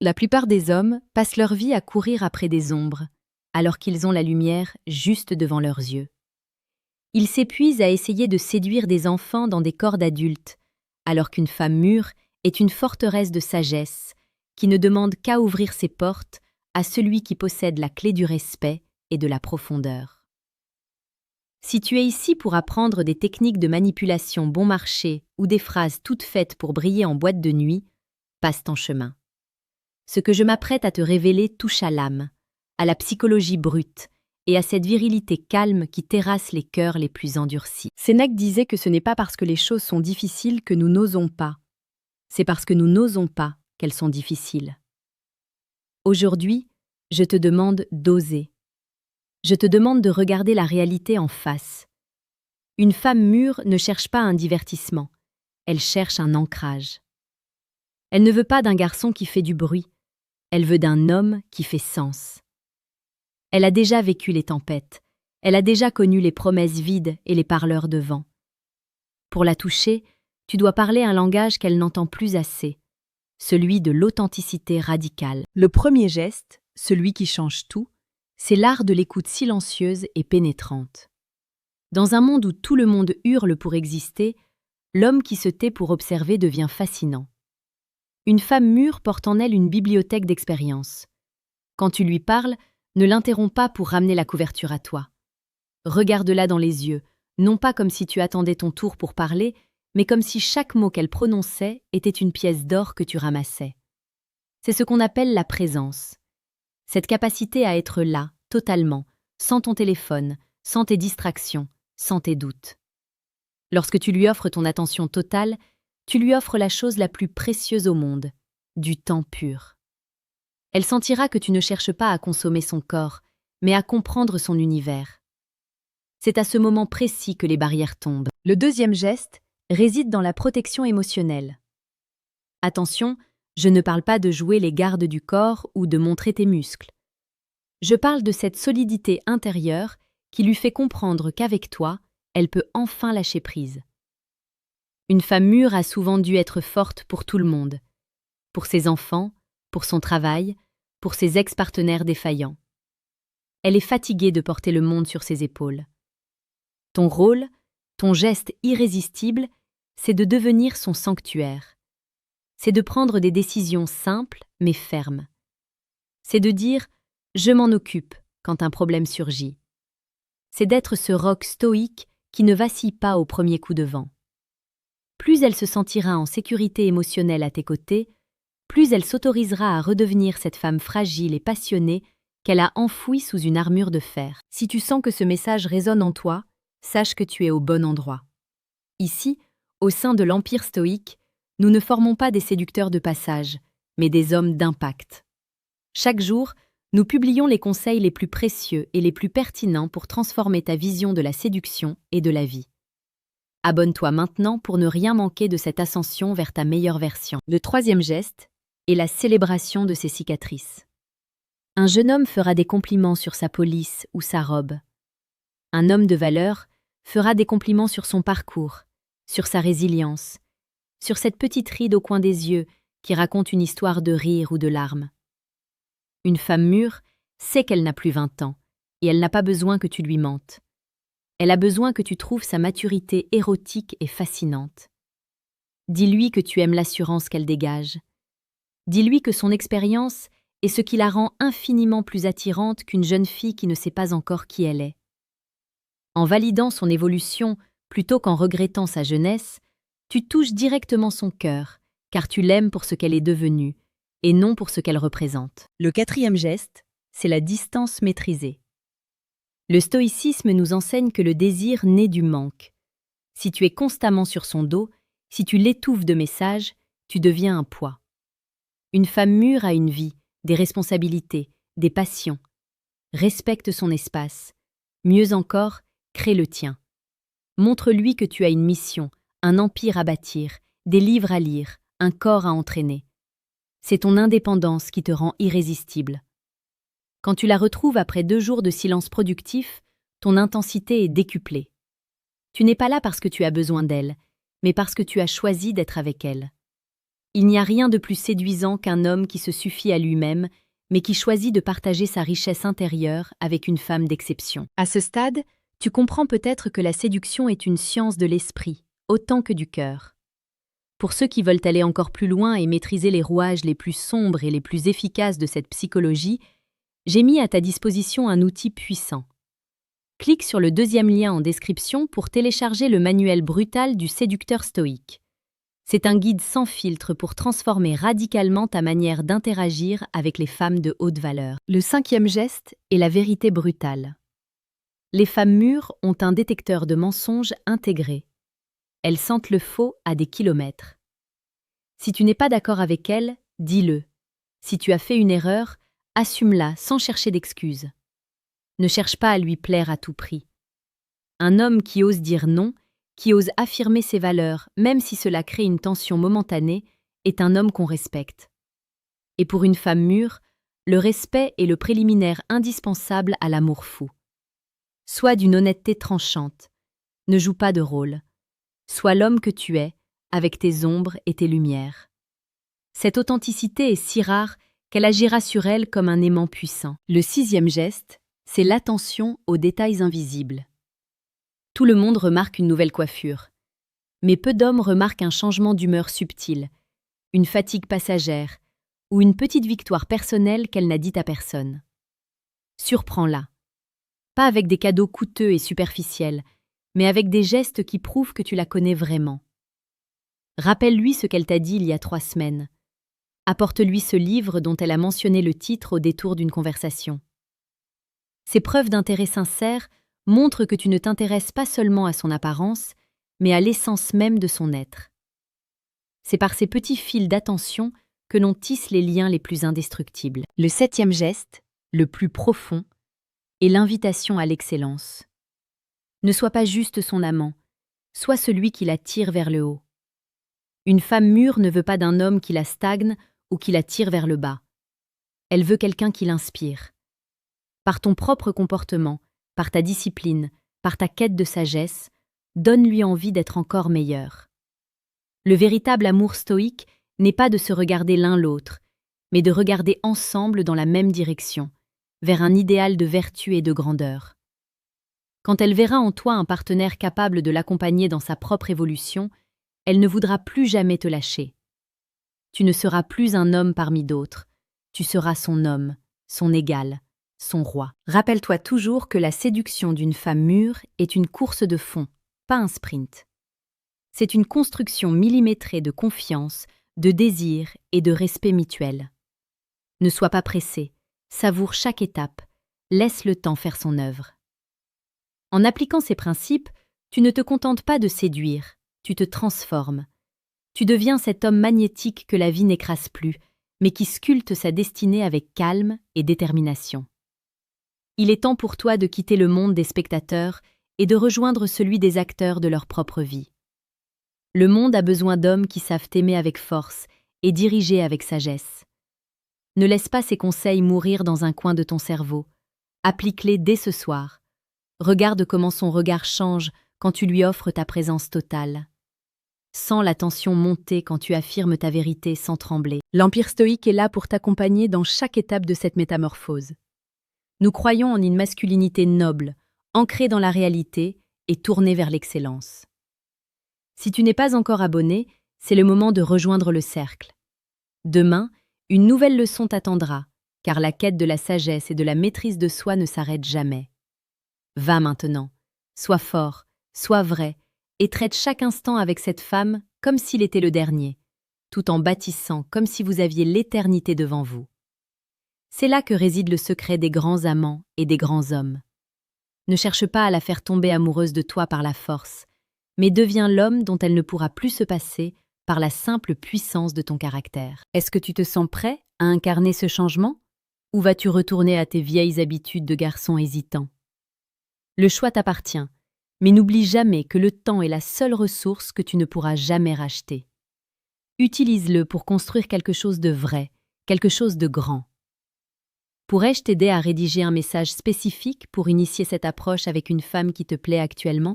La plupart des hommes passent leur vie à courir après des ombres, alors qu'ils ont la lumière juste devant leurs yeux. Ils s'épuisent à essayer de séduire des enfants dans des corps d'adultes, alors qu'une femme mûre est une forteresse de sagesse qui ne demande qu'à ouvrir ses portes à celui qui possède la clé du respect et de la profondeur. Si tu es ici pour apprendre des techniques de manipulation bon marché ou des phrases toutes faites pour briller en boîte de nuit, passe ton chemin. Ce que je m'apprête à te révéler touche à l'âme, à la psychologie brute et à cette virilité calme qui terrasse les cœurs les plus endurcis. Sénèque disait que ce n'est pas parce que les choses sont difficiles que nous n'osons pas. C'est parce que nous n'osons pas qu'elles sont difficiles. Aujourd'hui, je te demande d'oser. Je te demande de regarder la réalité en face. Une femme mûre ne cherche pas un divertissement, elle cherche un ancrage. Elle ne veut pas d'un garçon qui fait du bruit, elle veut d'un homme qui fait sens. Elle a déjà vécu les tempêtes, elle a déjà connu les promesses vides et les parleurs de vent. Pour la toucher, tu dois parler un langage qu'elle n'entend plus assez, celui de l'authenticité radicale. Le premier geste, celui qui change tout, c'est l'art de l'écoute silencieuse et pénétrante. Dans un monde où tout le monde hurle pour exister, l'homme qui se tait pour observer devient fascinant. Une femme mûre porte en elle une bibliothèque d'expériences. Quand tu lui parles, ne l'interromps pas pour ramener la couverture à toi. Regarde-la dans les yeux, non pas comme si tu attendais ton tour pour parler, mais comme si chaque mot qu'elle prononçait était une pièce d'or que tu ramassais. C'est ce qu'on appelle la présence. Cette capacité à être là, totalement, sans ton téléphone, sans tes distractions, sans tes doutes. Lorsque tu lui offres ton attention totale, tu lui offres la chose la plus précieuse au monde, du temps pur. Elle sentira que tu ne cherches pas à consommer son corps, mais à comprendre son univers. C'est à ce moment précis que les barrières tombent. Le deuxième geste réside dans la protection émotionnelle. Attention, je ne parle pas de jouer les gardes du corps ou de montrer tes muscles. Je parle de cette solidité intérieure qui lui fait comprendre qu'avec toi, elle peut enfin lâcher prise. Une femme mûre a souvent dû être forte pour tout le monde, pour ses enfants, pour son travail, pour ses ex-partenaires défaillants. Elle est fatiguée de porter le monde sur ses épaules. Ton rôle, ton geste irrésistible, c'est de devenir son sanctuaire. C'est de prendre des décisions simples mais fermes. C'est de dire « je m'en occupe » quand un problème surgit. C'est d'être ce roc stoïque qui ne vacille pas au premier coup de vent. Plus elle se sentira en sécurité émotionnelle à tes côtés, plus elle s'autorisera à redevenir cette femme fragile et passionnée qu'elle a enfouie sous une armure de fer. Si tu sens que ce message résonne en toi, sache que tu es au bon endroit. Ici, au sein de l'Empire stoïque, nous ne formons pas des séducteurs de passage, mais des hommes d'impact. Chaque jour, nous publions les conseils les plus précieux et les plus pertinents pour transformer ta vision de la séduction et de la vie. Abonne-toi maintenant pour ne rien manquer de cette ascension vers ta meilleure version. Le troisième geste est la célébration de ses cicatrices. Un jeune homme fera des compliments sur sa police ou sa robe. Un homme de valeur fera des compliments sur son parcours, sur sa résilience, sur cette petite ride au coin des yeux qui raconte une histoire de rire ou de larmes. Une femme mûre sait qu'elle n'a plus 20 ans et elle n'a pas besoin que tu lui mentes. Elle a besoin que tu trouves sa maturité érotique et fascinante. Dis-lui que tu aimes l'assurance qu'elle dégage. Dis-lui que son expérience est ce qui la rend infiniment plus attirante qu'une jeune fille qui ne sait pas encore qui elle est. En validant son évolution plutôt qu'en regrettant sa jeunesse, tu touches directement son cœur, car tu l'aimes pour ce qu'elle est devenue, et non pour ce qu'elle représente. Le quatrième geste, c'est la distance maîtrisée. Le stoïcisme nous enseigne que le désir naît du manque. Si tu es constamment sur son dos, si tu l'étouffes de messages, tu deviens un poids. Une femme mûre a une vie, des responsabilités, des passions. Respecte son espace. Mieux encore, crée le tien. Montre-lui que tu as une mission, un empire à bâtir, des livres à lire, un corps à entraîner. C'est ton indépendance qui te rend irrésistible. Quand tu la retrouves après 2 jours de silence productif, ton intensité est décuplée. Tu n'es pas là parce que tu as besoin d'elle, mais parce que tu as choisi d'être avec elle. Il n'y a rien de plus séduisant qu'un homme qui se suffit à lui-même, mais qui choisit de partager sa richesse intérieure avec une femme d'exception. À ce stade, tu comprends peut-être que la séduction est une science de l'esprit, autant que du cœur. Pour ceux qui veulent aller encore plus loin et maîtriser les rouages les plus sombres et les plus efficaces de cette psychologie, j'ai mis à ta disposition un outil puissant. Clique sur le deuxième lien en description pour télécharger le manuel brutal du séducteur stoïque. C'est un guide sans filtre pour transformer radicalement ta manière d'interagir avec les femmes de haute valeur. Le 5e geste est la vérité brutale. Les femmes mûres ont un détecteur de mensonges intégré. Elles sentent le faux à des kilomètres. Si tu n'es pas d'accord avec elles, dis-le. Si tu as fait une erreur, assume-la sans chercher d'excuses. Ne cherche pas à lui plaire à tout prix. Un homme qui ose dire non, qui ose affirmer ses valeurs, même si cela crée une tension momentanée, est un homme qu'on respecte. Et pour une femme mûre, le respect est le préliminaire indispensable à l'amour fou. Sois d'une honnêteté tranchante. Ne joue pas de rôle. Sois l'homme que tu es, avec tes ombres et tes lumières. Cette authenticité est si rare qu'elle agira sur elle comme un aimant puissant. Le 6e geste, c'est l'attention aux détails invisibles. Tout le monde remarque une nouvelle coiffure. Mais peu d'hommes remarquent un changement d'humeur subtil, une fatigue passagère ou une petite victoire personnelle qu'elle n'a dite à personne. Surprends-la. Pas avec des cadeaux coûteux et superficiels, mais avec des gestes qui prouvent que tu la connais vraiment. Rappelle-lui ce qu'elle t'a dit il y a 3 semaines. Apporte-lui ce livre dont elle a mentionné le titre au détour d'une conversation. Ces preuves d'intérêt sincère montrent que tu ne t'intéresses pas seulement à son apparence, mais à l'essence même de son être. C'est par ces petits fils d'attention que l'on tisse les liens les plus indestructibles. Le 7e geste, le plus profond, est l'invitation à l'excellence. Ne sois pas juste son amant, sois celui qui la tire vers le haut. Une femme mûre ne veut pas d'un homme qui la stagne ou qui la tire vers le bas. Elle veut quelqu'un qui l'inspire. Par ton propre comportement, par ta discipline, par ta quête de sagesse, donne-lui envie d'être encore meilleur. Le véritable amour stoïque n'est pas de se regarder l'un l'autre, mais de regarder ensemble dans la même direction, vers un idéal de vertu et de grandeur. Quand elle verra en toi un partenaire capable de l'accompagner dans sa propre évolution, elle ne voudra plus jamais te lâcher. Tu ne seras plus un homme parmi d'autres, tu seras son homme, son égal, son roi. Rappelle-toi toujours que la séduction d'une femme mûre est une course de fond, pas un sprint. C'est une construction millimétrée de confiance, de désir et de respect mutuel. Ne sois pas pressé, savoure chaque étape, laisse le temps faire son œuvre. En appliquant ces principes, tu ne te contentes pas de séduire, tu te transformes. Tu deviens cet homme magnétique que la vie n'écrase plus, mais qui sculpte sa destinée avec calme et détermination. Il est temps pour toi de quitter le monde des spectateurs et de rejoindre celui des acteurs de leur propre vie. Le monde a besoin d'hommes qui savent aimer avec force et diriger avec sagesse. Ne laisse pas ces conseils mourir dans un coin de ton cerveau. Applique-les dès ce soir. Regarde comment son regard change quand tu lui offres ta présence totale. Sens la tension monter quand tu affirmes ta vérité sans trembler. L'Empire stoïque est là pour t'accompagner dans chaque étape de cette métamorphose. Nous croyons en une masculinité noble, ancrée dans la réalité et tournée vers l'excellence. Si tu n'es pas encore abonné, c'est le moment de rejoindre le cercle. Demain, une nouvelle leçon t'attendra, car la quête de la sagesse et de la maîtrise de soi ne s'arrête jamais. Va maintenant, sois fort, sois vrai, et traite chaque instant avec cette femme comme s'il était le dernier, tout en bâtissant comme si vous aviez l'éternité devant vous. C'est là que réside le secret des grands amants et des grands hommes. Ne cherche pas à la faire tomber amoureuse de toi par la force, mais deviens l'homme dont elle ne pourra plus se passer par la simple puissance de ton caractère. Est-ce que tu te sens prêt à incarner ce changement? Ou vas-tu retourner à tes vieilles habitudes de garçon hésitant? Le choix t'appartient, mais n'oublie jamais que le temps est la seule ressource que tu ne pourras jamais racheter. Utilise-le pour construire quelque chose de vrai, quelque chose de grand. Pourrais-je t'aider à rédiger un message spécifique pour initier cette approche avec une femme qui te plaît actuellement?